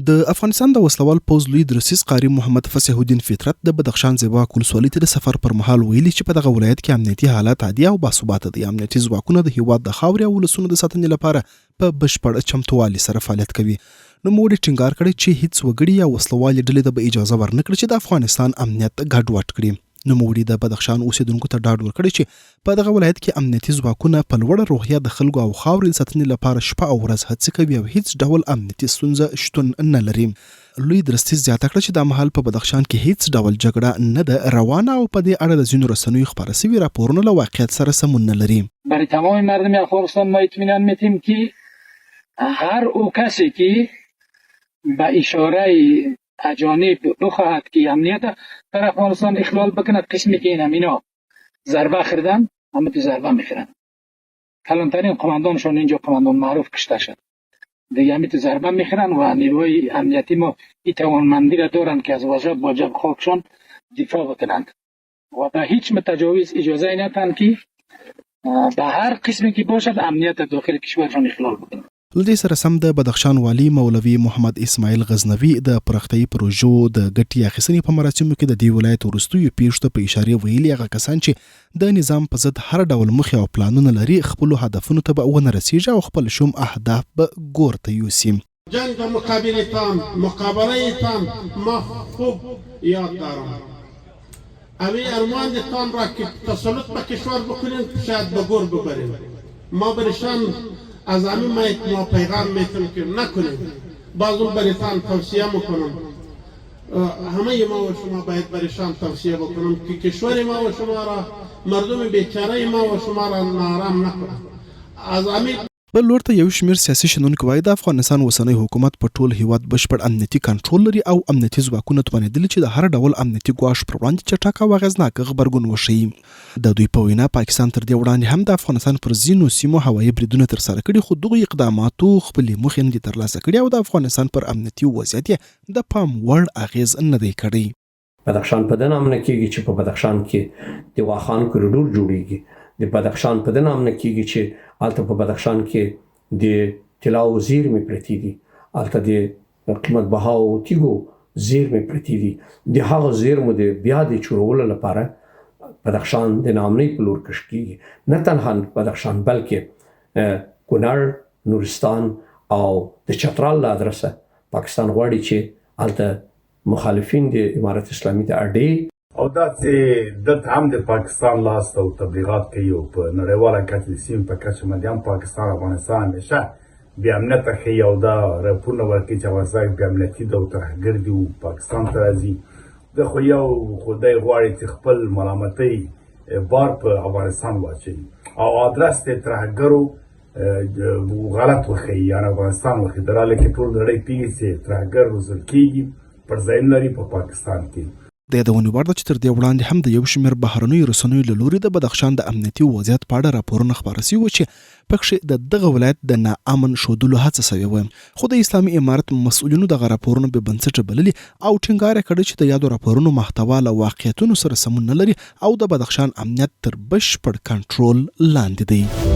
د افغانستان د وسلوال پوز لوی درسیز قاری محمد فصیح الدین فطرت د بدخشان زیباک ولسوالۍ ته د سفر پر مهال ویلي چې په دغه ولایت کې امنیتي حالات عادي او باثباته دي. امنیتي ځواکونه د هیواد د خاورې او ولسونو د ساتنې لپاره په بشپړ چمتووالي سره فعالیت کوي. نوموړي ټینګار کړی چې هیڅ وګړي یا وسلوالې ډلې ته به اجازه ورنکړي چې د افغانستان امنیت ګډوډ کړي. نوموړي د بدخشان اوسیدونکو ته ډاډ ورکړی چې په دغه ولایت کې امنیتي ځواکونه په لوړه روحیه د خلکو او خاورې د ساتنې لپاره شپه او ورځ هڅې کوي او هیڅ ډول امنیتي ستونزه شتون نه لري. لوی درستیز زیاته کړه چې د مهال په بدخشان کې هیڅ ډول جګړه نه ده روانه او په دې اړه د ځینو رسنیو خپاره شوي راپورونه له واقعیت سره سمون نه لري. برای تمام مردم افغانستان ما اطمینان میدیم که هر او کسی که به اشاره اجانب بخواهد که امنیت در افغانستان اخلال بکند، قسمی که این همینا ضربه خریدن همه تو ضربه میخورن. کلانترین قماندانشون اینجا قماندان معروف کشته شد دیگه، همه تو ضربه میخورن و نیروی امنیتی ما این توانمندی را دارن که از واجب خاکشان دفاع بکنند و به هیچ متجاوز اجازه ندهند که به هر قسمی که باشد امنیت داخل کشورشان اخلال بکنند. لدې سره سم د بدخشان والی مولوي محمد اسماعیل غزنوي د پرختي پروژو د ګټي اخیستنې په مراسمو کې د دې ولایت وروستیو پیښو په اشاره ویلي هغه کسان چې د نظام په ضد هر ډول مخې او پلانونه لري خپل هدفونو ته به ونه رسیږي او خپل شوم اهداف به ګور ته یوسي. جنگ مقابله تام ما خوب یاد دارم. اوی ارمان تام را که تسلط به کشور بکنیم شاید به گور ببریم. ما برشان از همین ما پیغام میتونم که نکنیم. بعض اون بریتان توصیه میکنم همه ما و شما باید برشان توصیه بکنم که کشور ما و شما را مردم بیچاره ما و شما را نارام نکنم. از همین بل لور ته یو شمېر سیاسي شنونکو وایي د افغانستان اوسنی حکومت په ټول هیواد بشپړ امنیتي کنټرول لري او امنیتي ځواکونه توانېدلي چې د هر ډول امنیتي ګواښ پر وړاندې چټک او اغېزناک غبرګون وښیي. د دوی په وینا پاکستان تر دې وړاندې هم د افغانستان پر ځینو سیمو هوایي بریدونه ترسره کړي، خو دغو اقداماتو خپلې موخې نه دي ترلاسه کړي او د افغانستان پر امنیتي وضعیت یې د پام وړ اغېز نه دی کړی. بدخشان په دې نامه کېږي چې په بدخشان کې د واخان کوریډور جوړیږي. د بدخشان په دې نامه کېږي چې الته په بدخشان کې د طلا او زیرمې پرتې دي، الته د قیمت بها او تیږو زیرمې پرتې دي. د هغه زیرمو د بیا د چورولو لپاره بدخشان د نامنۍ په لور کش کېږي. نه تنها بدخشان بلکې کونړ، نورستان او د چترال له ادرسه پاکستان غواړي چې الته مخالفین د امارت اسلامي ته اډې او داسې دلته هم د پاکستان لاس او تبلیغات کوي او په نړیواله کچه د سیمې په کچه باندې هم پاکستان افغانستان همیشه بې امنیته ښیي او دا راپورونه ورکوي چې افغانستان بې امنیتي ده او ترهګر دي او پاکستان ته راځي. ده خو یو خدای غواړي چې خپل ملامتۍ بار په افغانستان واچوي او آدرس د ترهګرو غلط وښیي، یعنې افغانستان وښیي در حاله کې ټول نړۍ پوهېږي چې ترهګر روزل کېږي پر ځایونه لري په پاکستان کې. د یادونې وړ ده چې تر دې وړاندې هم د یو شمېر بهرنیو رسنیو له لوري د بدخشان د امنیتي وضعیت په اړه راپورونه خپاره شوي وو چې پکښې د دغه ولایت د ناامن ښودلو هڅه شوې وه، خو د اسلامي امارت مسؤلینو دغه راپورونه بې بنسټه بللي او ټینګار یې کړی چې د یادو راپورونو محتوا له واقعیتونو سره سمون نه لري او د بدخشان امنیت تر بشپړ کنټرول لاندې دی.